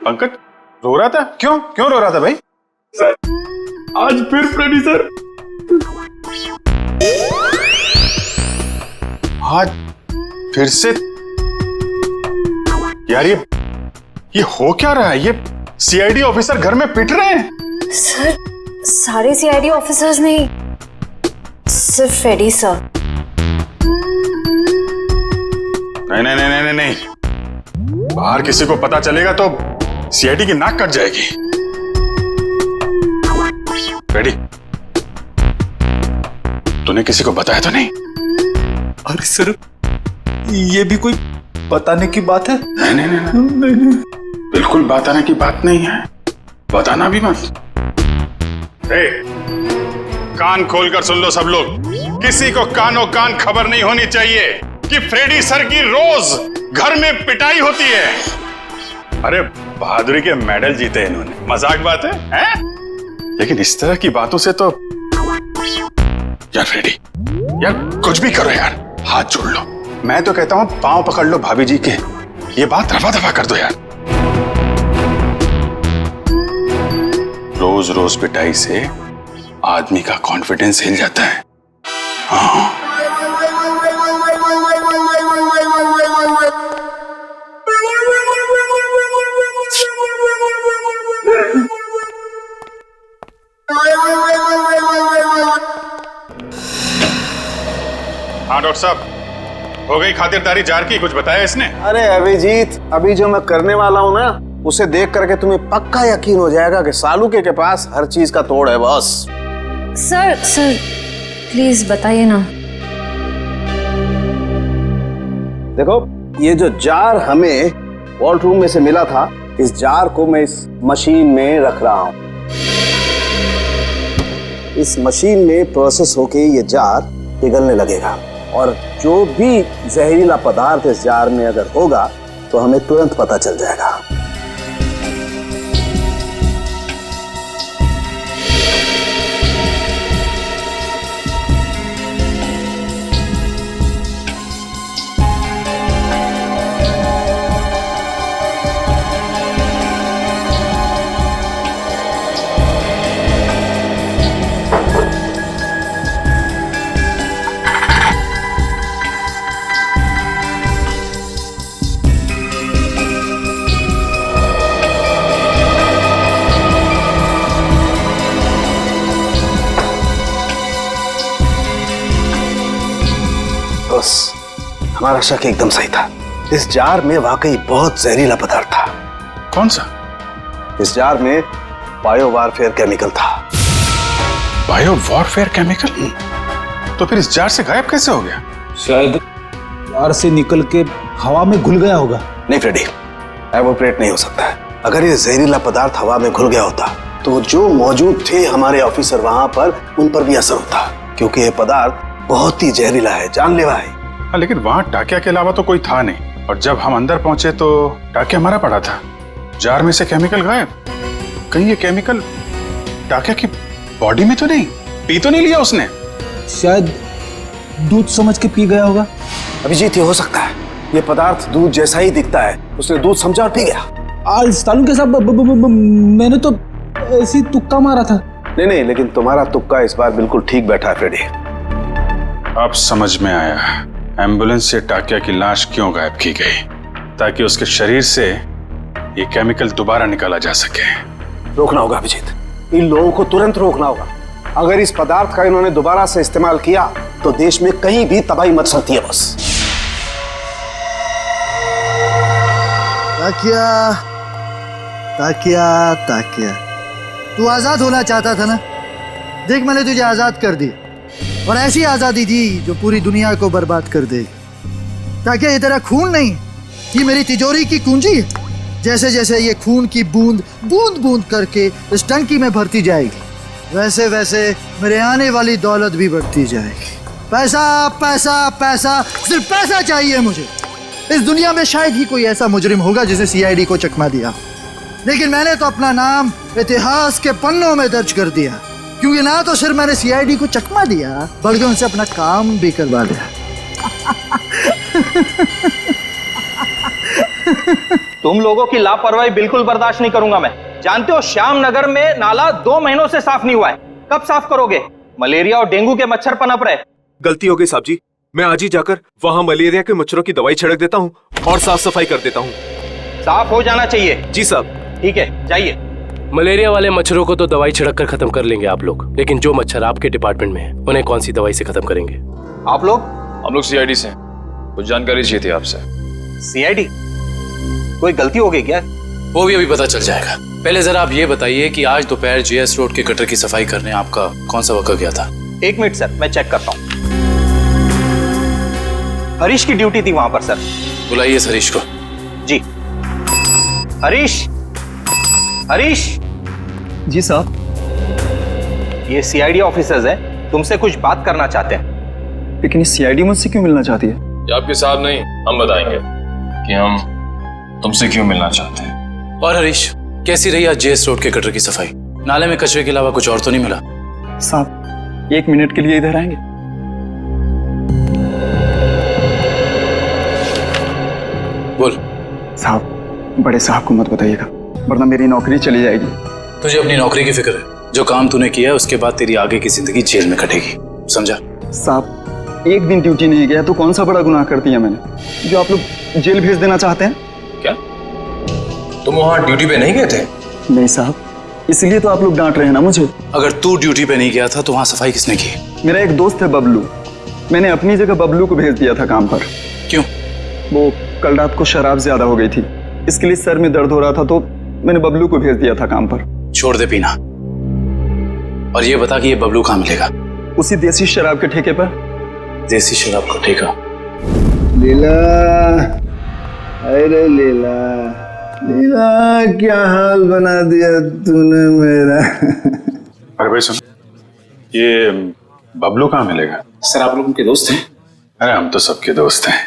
पंकज रो रहा था? क्यों क्यों रो रहा था भाई? सर आज फिर फ्रेडी सर। आज फिर से? यार ये हो क्या रहा है? ये सीआईडी ऑफिसर घर में पिट रहे हैं। सर सारे सीआईडी ऑफिसर्स नहीं, सिर्फ फ्रेडी सर। नहीं नहीं नहीं नहीं नहीं, बाहर किसी को पता चलेगा तो सीआईडी की नाक कट जाएगी। फ्रेडी तूने किसी को बताया तो नहीं? अरे सर ये भी कोई बताने की बात है? नहीं नहीं नहीं, नहीं, नहीं। बिल्कुल बताने की बात नहीं है, बताना भी मत। कान खोलकर सुन लो सब लोग, किसी को कानों कान खबर नहीं होनी चाहिए कि फ्रेडी सर की रोज घर में पिटाई होती है। अरे बहादुरी के मेडल जीते इन्होंने, मजाक बात है, हैं? लेकिन इस तरह की बातों से तो यार फ्रेडी यार कुछ भी करो यार, हाथ जोड़ लो। मैं तो कहता हूं पांव पकड़ लो भाभी जी के, ये बात रफा दफा कर दो यार। रोज रोज पिटाई से आदमी का कॉन्फिडेंस हिल जाता है। हाँ हाँ डॉक्टर साहब, हो गई खातिरदारी जार की? कुछ बताया इसने? अरे अभिजीत, अभी जो मैं करने वाला हूँ ना, उसे देख करके तुम्हें पक्का यकीन हो जाएगा कि सालुके के पास हर चीज का तोड़ है बस। सर प्लीज बताइए ना। देखो ये जो जार हमें वॉल्ट रूम में से मिला था, इस जार को मैं इस मशीन में रख रहा हूं। इस मशीन में प्रोसेस होके ये जार पिघलने लगेगा और जो भी जहरीला पदार्थ इस जार में अगर होगा तो हमें तुरंत पता चल जाएगा। हमारा शक एकदम सही था। इस जार में वाकई बहुत जहरीला पदार्थ था। कौन सा? इस जार में बायो वारफेयर केमिकल था। Bio warfare chemical? तो फिर इस जार से गायब कैसे हो गया? शायद द्वार से निकल के हवा में घुल गया होगा। नहीं फ्रेडी, एवोपरेट नहीं हो सकता है। अगर ये जहरीला पदार्थ हवा में घुल गया होता तो जो मौजूद थे हमारे ऑफिसर वहां पर, उन पर भी असर होता, क्योंकि ये पदार्थ बहुत ही जहरीला है, जानलेवा है। हाँ, लेकिन वहां टाकिया के अलावा तो कोई था नहीं, और जब हम अंदर पहुंचे तो टाकिया हमारा पड़ा था, जार में से केमिकल गायब। कहीं ये केमिकल टाकिया की बॉडी में तो नहीं, पी तो नहीं लिया उसने? शायद दूध समझ के पी गया होगा। अभिजीत, ये हो सकता है, ये पदार्थ दूध जैसा ही दिखता है, उसने दूध समझा और पी गया। के साथ मैंने तो ऐसी तुक्का मारा था। नहीं, लेकिन तुम्हारा तुक्का इस बार बिल्कुल ठीक बैठा है फ्रेडी। अब समझ में आया एम्बुलेंस से टाकिया की लाश क्यों गायब की गई, ताकि उसके शरीर से ये केमिकल दोबारा निकाला जा सके। रोकना होगा अभिजीत, इन लोगों को तुरंत रोकना होगा। अगर इस पदार्थ का इन्होंने दोबारा से इस्तेमाल किया तो देश में कहीं भी तबाही मच सकती है। बस ताकिया, ताकिया, ताकिया, तू आजाद होना चाहता था ना? देख, मैंने तुझे आजाद कर दी, और ऐसी आजादी दी जो पूरी दुनिया को बर्बाद कर दे। ताकिया, ये तेरा खून नहीं, ये मेरी तिजोरी की कुंजी है। जैसे जैसे ये खून की बूंद बूंद बूंद करके इस टंकी में भरती जाएगी, वैसे वैसे मेरे आने वाली दौलत भी बढ़ती जाएगी। पैसा पैसा पैसा, सिर्फ पैसा चाहिए मुझे। इस दुनिया में शायद ही कोई ऐसा मुजरिम होगा जिसे सीआईडी को चकमा दिया, लेकिन मैंने तो अपना नाम इतिहास के पन्नों में दर्ज कर दिया, क्योंकि ना तो सिर्फ मैंने सीआईडी को चकमा दिया, बल्कि उनसे अपना काम भी करवा लिया। तुम लोगों की लापरवाही बिल्कुल बर्दाश्त नहीं करूंगा मैं। जानते हो, श्याम नगर में नाला 2 महीनों से साफ नहीं हुआ है। कब साफ करोगे? मलेरिया और डेंगू के मच्छर पनप रहे। गलती हो गई साहब जी, मैं आज ही जाकर वहाँ मलेरिया के मच्छरों की दवाई छिड़क देता हूँ और साफ सफाई कर देता हूँ। साफ हो जाना चाहिए। जी साहब। ठीक है, जाइए। मलेरिया वाले मच्छरों को तो दवाई छिड़क कर खत्म कर लेंगे आप लोग, लेकिन जो मच्छर आपके डिपार्टमेंट में है उन्हें कौन सी दवाई से खत्म करेंगे? आप लोग? हम लोग सीआईडी से कुछ जानकारी चाहिए थी आपसे। सीआईडी? कोई गलती हो गई क्या? वो भी अभी पता चल जाएगा। पहले जरा आप ये बताइए कि आज दोपहर जीएस रोड के गटर की सफाई करने आपका कौन सा वर्कर गया था? 1 मिनट सर, मैं चेक करता हूँ। हरीश की ड्यूटी थी वहां पर सर। बुलाइए इस हरीश को। जी। हरीश, हरीश। जी साहब। ये सीआईडी ऑफिसर्स हैं, तुमसे कुछ बात करना चाहते हैं। लेकिन ये सीआईडी मुझसे क्यों मिलना चाहती है? ये आपके साहब नहीं, हम बताएंगे कि हम तुमसे क्यों मिलना चाहते हैं। और हरीश, कैसी रही आज जेएस रोड के गटर की सफाई? नाले में कचरे के अलावा कुछ और तो नहीं मिला? साहब, 1 मिनट के लिए इधर आएंगे? बोल। साहब, बड़े साहब को मत बताइएगा, वरना मेरी नौकरी चली जाएगी। तुझे अपनी नौकरी की फिक्र है? जो काम तूने किया है उसके बाद तेरी आगे की जिंदगी जेल में कटेगी, समझा? साहब, 1 दिन ड्यूटी नहीं गया तो कौन सा बड़ा गुनाह कर दिया मैंने, जो आप लोग जेल भेज देना चाहते हैं? क्या तुम वहां ड्यूटी पे नहीं गए थे? नहीं साहब, इसलिए तो आप लोग डांट रहे हैं ना मुझे। अगर तू ड्यूटी पे नहीं गया था तो वहां सफाई किसने की? मेरा एक दोस्त है बबलू, मैंने अपनी जगह बबलू को भेज दिया था काम पर। क्यों? वो कल रात को शराब ज्यादा हो गई थी, इसके लिए सर में दर्द हो रहा था, तो मैंने बबलू को भेज दिया था काम पर। छोड़ दे पीना, और ये बता कि ये बबलू कहाँ मिलेगा? उसी देसी शराब के ठेके पर। देसी शराब का ठेका? लीला, अरे लीला, लीला, क्या हाल बना दिया तूने मेरा। अरे भाई सुन, ये बबलू कहाँ मिलेगा? सर, आप लोग उनके दोस्त हैं? अरे हम तो सबके दोस्त हैं।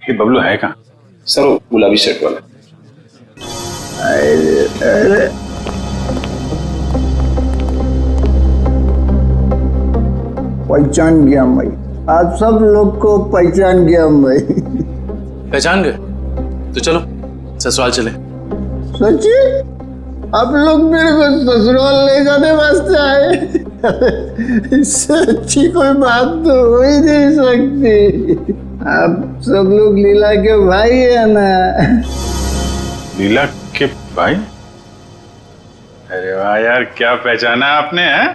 ये बबलू है कहाँ? सर, वो गुलाबी शर्ट वाला। अरे अरे, पहचान गया भाई, आप सब लोग को पहचान गया भाई। पहचान गए? तो चलो ससुराल चले। सच्ची? आप लोग मेरे को ससुराल ले जाने वास्ते आए? इससे अच्छी कोई बात तो हो ही नहीं सकती। आप सब लोग लीला के भाई है ना? लीला के भाई? अरे वाह यार, क्या पहचाना आपने है?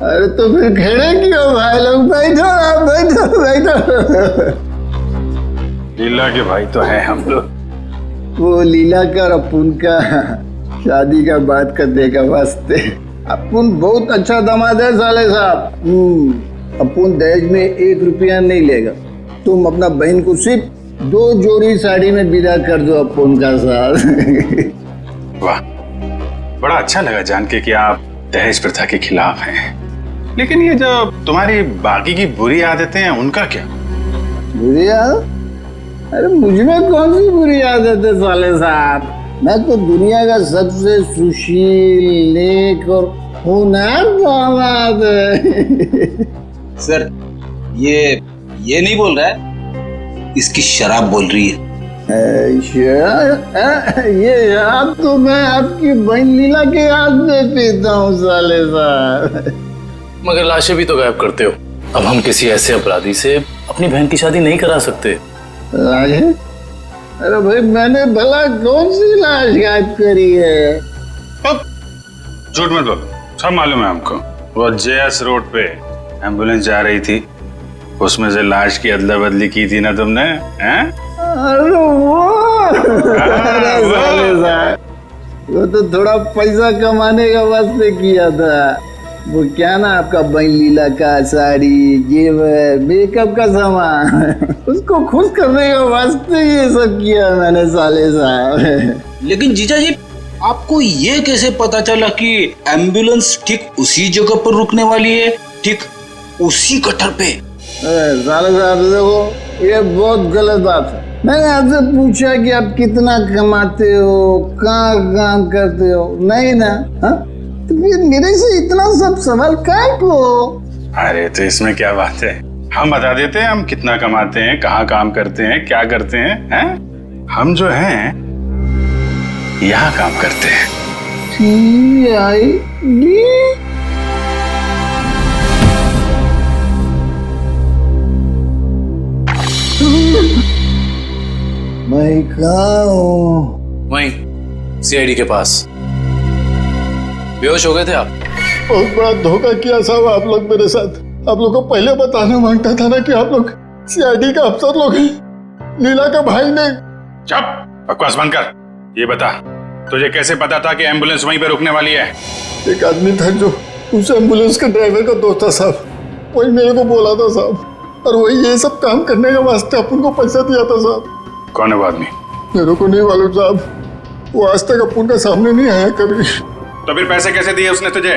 अरे तो फिर खड़े क्यों भाई लोग? बैठो आप, बैठो बैठो। लीला के भाई तो है हम लोग। वो लीला का और अपुन का शादी का बात करने का वास्ते। अपुन बहुत अच्छा दामाद है साले साहब। अपुन दहेज में 1 रुपया नहीं लेगा, तुम अपना बहन को सिर्फ 2 जोड़ी साड़ी में विदा कर दो अपन का साथ। वाह, बड़ा अच्छा लगा जान के कि आप दहेज प्रथा के खिलाफ हैं। लेकिन ये जो तुम्हारी बाकी की बुरी आदतें हैं उनका क्या? बुरी आदत? अरे मुझ में कौन सी बुरी आदत है साले साहब? मैं तो दुनिया का सबसे सुशील, नेक और होनहार दामाद है। सर ये नहीं बोल रहा है, इसकी शराब बोल रही है। ये शराब तो मैं आपकी बहन लीला के हाथ में पीता हूँ साले साहब। मगर लाशें भी तो गायब करते हो। अब हम किसी ऐसे अपराधी से अपनी बहन की शादी नहीं करा सकते। लाशें? अरे भाई मैंने भला कौन सी लाश गायब करी है? झूठ मत बोलो, सब मालूम है हमको। वो जेएस रोड पे एम्बुलेंस जा रही थी, उसमें से लाश की अदला बदली की थी ना तुमने? हैं? अरे वो तो थोड़ा पैसा कमाने का वास्ते किया था। वो क्या ना आपका बहन लीला का साड़ी, जेवर, मेकअप का सामान, उसको खुश करने के वास्ते ये सब किया मैंने साले साहब। लेकिन जीजा जी, आपको ये कैसे पता चला कि एम्बुलेंस ठीक उसी जगह पर रुकने वाली है, ठीक उसी कटर पे? साले साहब देखो, ये बहुत गलत बात है। मैंने आपसे पूछा कि आप कितना कमाते हो, कहाँ काम करते हो, नहीं ना? हा? तो फिर मेरे से इतना सब सवाल काहे को? अरे तो इसमें क्या बात है, हम बता देते हैं हम कितना कमाते हैं, कहाँ काम करते हैं, क्या करते हैं? हम जो हैं यहाँ काम करते हैं। CID? मैं कहाँ हूँ? वहीं सीआईडी के पास। बेहोश हो गए थे आप? बहुत बड़ा धोखा किया साहब आप लोग मेरे साथ। आप लोग को पहले बताना मांगता था ना कि आप लोग सीआईडी का अफसर लोग हैं। लीला का भाई ने। चुप, बकवास बंद कर। ये बता, तुझे कैसे पता था कि एम्बुलेंस वहीं पे रुकने वाली है? एक आदमी था जो उस एम्बुलेंस के ड्राइवर का दोस्त था साहब, वही मेरे को बोला था साहब, और वही ये सब काम करने के वास्ते अपन को पैसा दिया था साहब। कौन है वो आदमी? मेरे को नहीं मालूम साहब, वो आज तक अपन का सामने नहीं आया कभी। तो फिर पैसे कैसे दिए उसने तुझे?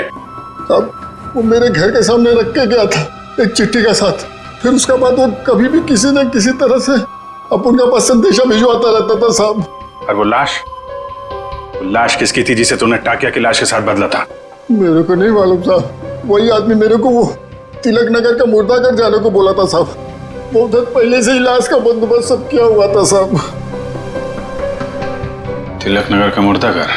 साहब वो मेरे घर के सामने रख के गया था एक चिट्ठी के साथ। फिर उसके बाद वो कभी भी किसी न किसी तरह से अपन का पास संदेशा भिजवाता रहता था साहब। और वो लाश किसकी थी जिसे तूने टाकिया की लाश के साथ बदला था? मेरे को नहीं मालूम साहब, वही आदमी मेरे को वो तिलक नगर का मुर्दाघर जाने को बोला था साहब। बहुत दिन पहले से ही लाश का बंदोबस्त सब किया हुआ था साहब। तिलक नगर का मुर्दाघर?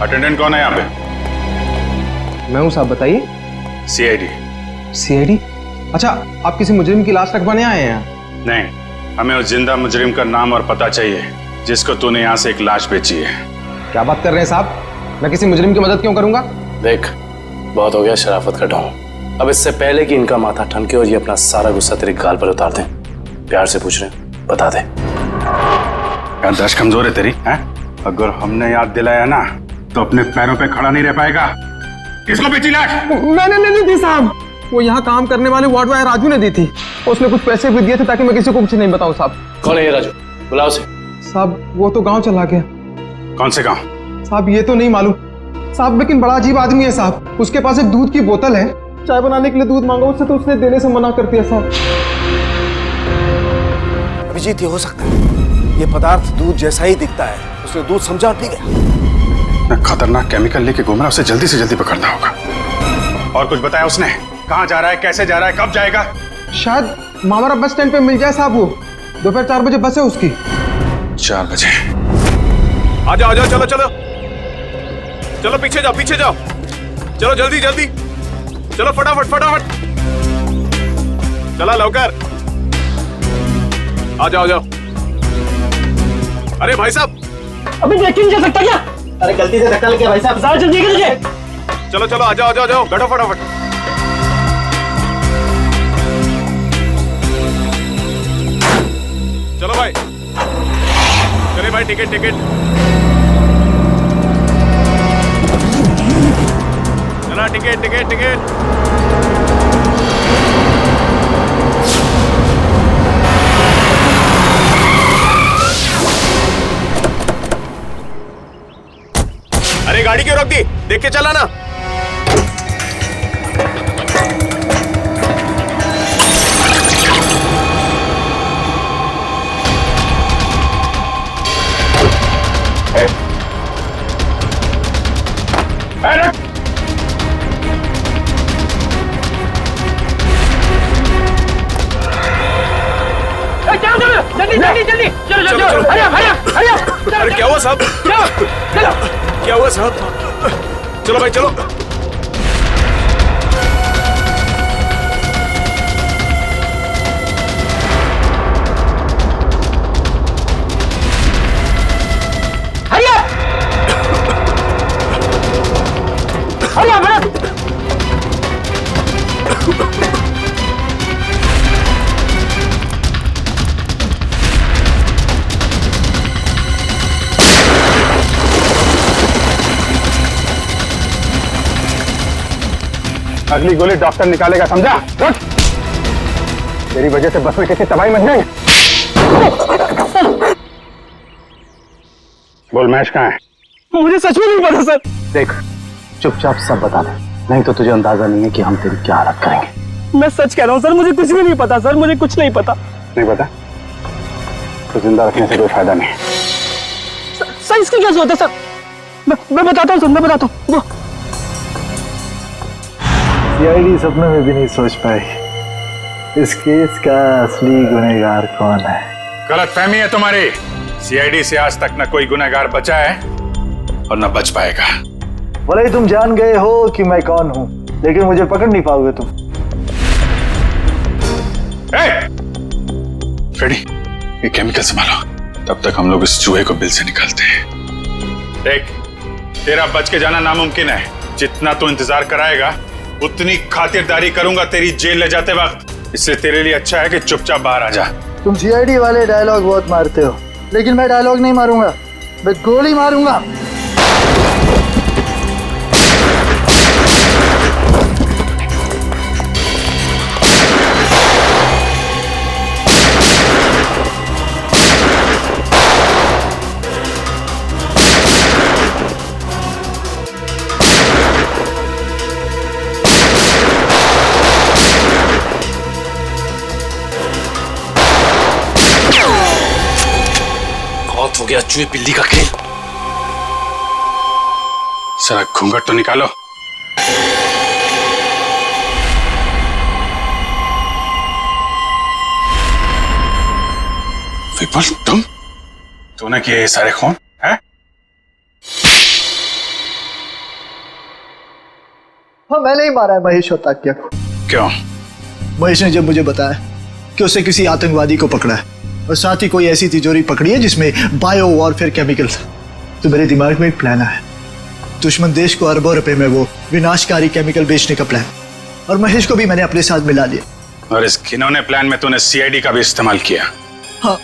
अटेंडेंट कौन है यहाँ पे? मैं हूँ साहब, बताइए। सीआईडी। सीआईडी? अच्छा, आप किसी मुजरिम की लाश रखवाने आए हैं यहाँ? नहीं, हमें उस जिंदा मुजरिम का नाम और पता चाहिए जिसको तूने यहाँ से एक लाश बेची है। क्या बात कर रहे हैं साहब, मैं किसी मुजरिम की मदद क्यों करूंगा? देख, बहुत हो गया शराफत का ढोंग। अब इससे पहले कि इनका माथा ठनके और ये अपना सारा गुस्सा तेरे गाल पर उतार दें, प्यार से पूछ रहे हैं, बता दे। याददाश्त कमजोर है तेरी, हैं? अगर हमने याद दिलाया ना तो अपने पैरों पे खड़ा नहीं रह पाएगा। किसको बेची लाश? मैंने नहीं दी थी साहब, वो यहाँ काम करने वाले वार्ड बॉय राजू ने दी थी। उसने कुछ पैसे भी दिए थे ताकि मैं किसी को कुछ नहीं बताऊं साहब। कौन है ये राजू? बुलाओ उसे। साहब वो तो गांव चला गया। कौन से गांव? साहब ये तो नहीं मालूम साहब, लेकिन बड़ा अजीब आदमी है साहब। उसके पास एक दूध की बोतल है, चाय बनाने के लिए दूध मांगा उससे तो उसने देने से मना कर दिया साहब। अभिजीत, ये हो सकता है ये पदार्थ दूध जैसा ही दिखता है, उसने दूध समझा और पी गया। खतरनाक केमिकल लेके घूम रहा है, उसे जल्दी से जल्दी पकड़ना होगा। और कुछ बताया उसने? कहाँ जा रहा है, कैसे जा रहा है, कब जाएगा? शायद मामरा बस स्टैंड पे मिल जाए साहब। वो दोपहर 4 बजे बस है उसकी। 4 बजे? आ जाओ, चलो चलो चलो, पीछे जाओ, पीछे जाओ, चलो जल्दी जल्दी, चलो फटाफट फटाफट, चला लवकर, आ जाओ, आ जाओ। अरे भाई साहब, अभी देख नहीं जा सकता क्या? अरे गलती से धक्का लग गया भाई साहब, जरा जल्दी कीजिए। चलो चलो, आ जाओ, आ जाओ, आ जाओ, बैठो फटाफट। चलो भाई, चले भाई, टिकट टिकट, चला टिकट टिकट टिकट। अरे गाड़ी क्यों रोक दी? देख के चला ना। जल्दी जल्दी जल्दी चलो चलो चलो हरिया हरिया हरिया। अरे क्या हुआ साहब? चलो क्या हुआ साहब? चलो भाई चलो। हरिया हरिया हरिया। अगली गोली डॉक्टर निकालेगा, समझा? रुक। तेरी वजह से बस में किसी तबाही मच जाएंगे। बोल महेश कहाँ है? मुझे सच में नहीं पता सर। देख चुपचाप सब बता दे, नहीं तो तुझे अंदाजा नहीं है कि हम तेरी क्या हालत करेंगे। मैं सच कह रहा हूँ सर, मुझे कुछ भी नहीं पता सर, मुझे कुछ नहीं पता। नहीं पता तो जिंदा रखने से कोई फायदा नहीं। सर इसकी क्या जरूरत है सर? मैं बताता हूँ सर, मैं बताता हूँ। सीआईडी सपने में भी नहीं सोच पाई इस केस का असली गुनहगार कौन है। गलतफहमी है तुम्हारी। सीआईडी से आज तक न कोई गुनहगार बचा है और न बच पाएगा। भले ही तुम जान गए हो कि मैं कौन हूं, लेकिन मुझे पकड़ नहीं पाओगे तुम। फ्रेडी ये केमिकल संभालो, तब तक हम लोग इस चूहे को बिल से निकालते हैं। देख तेरा बच के जाना नामुमकिन है। जितना तू इंतजार कराएगा उतनी खातिरदारी करूंगा तेरी जेल ले जाते वक्त। इसलिए तेरे लिए अच्छा है कि चुपचाप बाहर आ जा। तुम सीआईडी वाले डायलॉग बहुत मारते हो, लेकिन मैं डायलॉग नहीं मारूंगा, मैं गोली मारूंगा। हो गया चूहे बिल्ली का खेल। सारा घूंघट तो निकालो। विपुल तूने किए ये सारे खून है? हाँ मैंने ही मारा है महेश और ताकिया को। क्यों? महेश ने जब मुझे बताया कि उसे किसी आतंकवादी को पकड़ा है और साथ ही कोई ऐसी तिजोरी पकड़ी है जिसमें बायो वॉरफेयर केमिकल था, तो मेरे दिमाग में एक प्लान आया। दुश्मन देश को अरबों रुपए में वो विनाशकारी केमिकल बेचने का प्लान, और महेश को भी मैंने अपने साथ मिला लिया। और इस घिनौने प्लान में तूने सीआईडी का भी इस्तेमाल किया? हाँ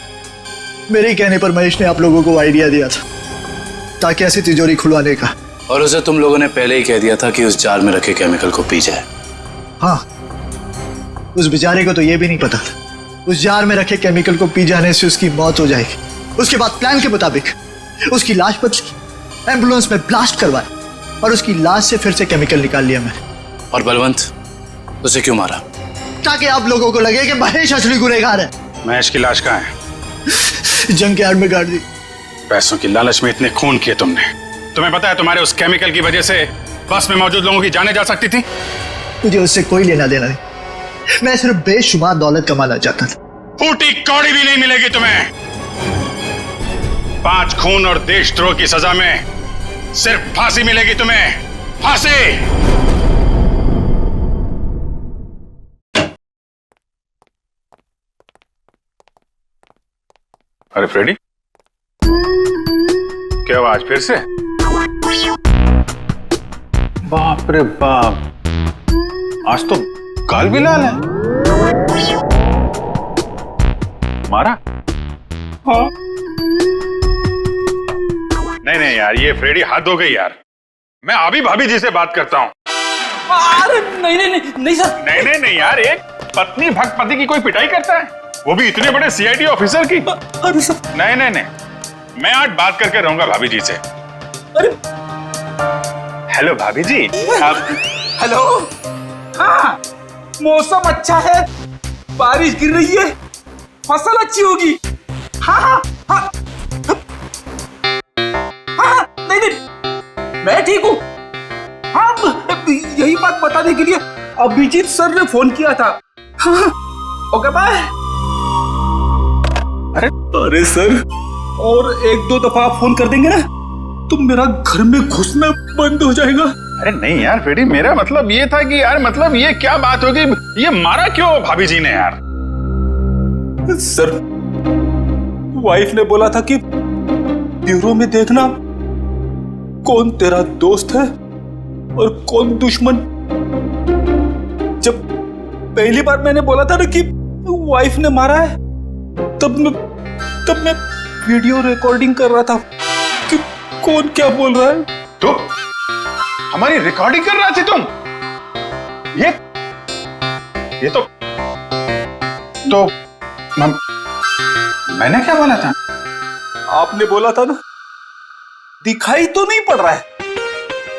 मेरे ही कहने पर महेश ने आप लोगों को आइडिया दिया था ताकि ऐसी तिजोरी खुलवाने का। और उसे तुम लोगों ने पहले ही कह दिया था कि उस जार में रखे केमिकल को पी जाए। हाँ उस बेचारे को तो ये भी नहीं पता था उस जार में रखे केमिकल को पी जाने से उसकी मौत हो जाएगी। उसके बाद प्लान के मुताबिक उसकी लाश पर एम्बुलेंस में ब्लास्ट करवाया और उसकी लाश से फिर से केमिकल निकाल लिया मैंने। और बलवंत उसे क्यों मारा? ताकि आप लोगों को लगे कि महेश असली गुनहगार है। महेश की लाश कहाँ है? जंग के आड़ में गाड़ दी। पैसों की लालच में इतने खून किए तुमने। तुम्हें पता है तुम्हारे उस केमिकल की वजह से बस में मौजूद लोगों की जानें जा सकती थी। मुझे उससे कोई लेना देना नहीं, मैं सिर्फ बेशुमार दौलत कमाना चाहता था। फूटी कौड़ी भी नहीं मिलेगी तुम्हें। 5 खून और देशद्रोह की सजा में सिर्फ फांसी मिलेगी तुम्हें, फांसी। अरे फ्रेडी क्या हुआ आज फिर से? बाप रे बाप, आज तो गाल भी लाल है। मारा? हाँ। नहीं नहीं यार, ये फ्रेडी हद हो गई यार। मैं अभी भाभी जी से बात करता हूं। अरे नहीं नहीं नहीं नहीं सर। नहीं नहीं नहीं यार, एक पत्नी भक्त पति की कोई पिटाई करता है, वो भी इतने बड़े सीआईडी ऑफिसर की? अरे सर नहीं नहीं नहीं, मैं आज बात करके रहूंगा भाभी जी से। अरे हेलो भाभी जी। हेलो। हाँ मौसम अच्छा है, बारिश गिर रही है, फसल अच्छी होगी। हाँ हाँ हाँ हाँ नहीं नहीं मैं ठीक हूँ। हाँ यही बात बताने के लिए अभिजीत सर ने फोन किया था। हाँ ओके बाय। अरे सर और एक दो दफा आप फोन कर देंगे ना तो मेरा घर में घुसना बंद हो जाएगा। अरे नहीं यार फ्रेडी, मेरा मतलब ये था कि यार मतलब ये क्या बात होगी, ये मारा क्यों भाभी जी ने यार? सर वाइफ ने बोला था कि ब्यूरो में देखना कौन तेरा दोस्त है और कौन दुश्मन। जब पहली बार मैंने बोला था ना कि वाइफ ने मारा है, तब मैं वीडियो रिकॉर्डिंग कर रहा था कि कौन क्या बोल रहा है। तो हमारी रिकॉर्डिंग कर रहे थे तुम? ये तो मैंने क्या बोला था? आपने बोला था ना दिखाई तो नहीं पड़ रहा है,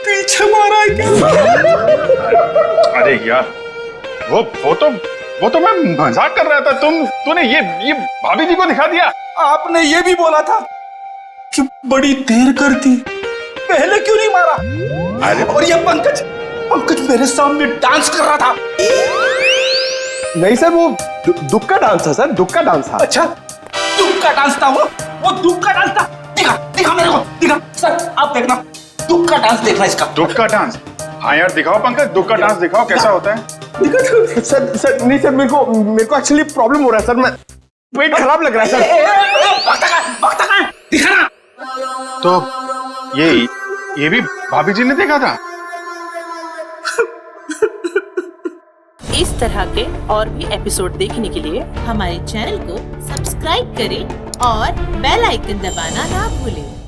पीछे मारा है क्या? अरे यार वो तो मैं मजाक कर रहा था। तूने ये भाभी जी को दिखा दिया। आपने ये भी बोला था कि बड़ी देर कर दी, पहले क्यों नहीं मारा? अरे और ये पंकज मेरे सामने डांस कर रहा था। नहीं सर, वो दुख का डांस था सर, दुख का डांस था। अच्छा दुख का डांस था वो दुख का डांस था। दिखा मेरे को, दिखा सर, आप देखना दुख का डांस, देखना इसका दुख का डांस। हाँ यार दिखाओ पंकज, दुख का डांस दिखाओ, कैसा होता है? सर नहीं सर, मेरे को एक्चुअली प्रॉब्लम हो रहा है सर, मैं पेट खराब लग रहा है सर। दिखा ना। तो ये भी भाभी जी ने देखा था? इस तरह के और भी एपिसोड देखने के लिए हमारे चैनल को सब्सक्राइब करें और बेल आइकन दबाना ना भूलें।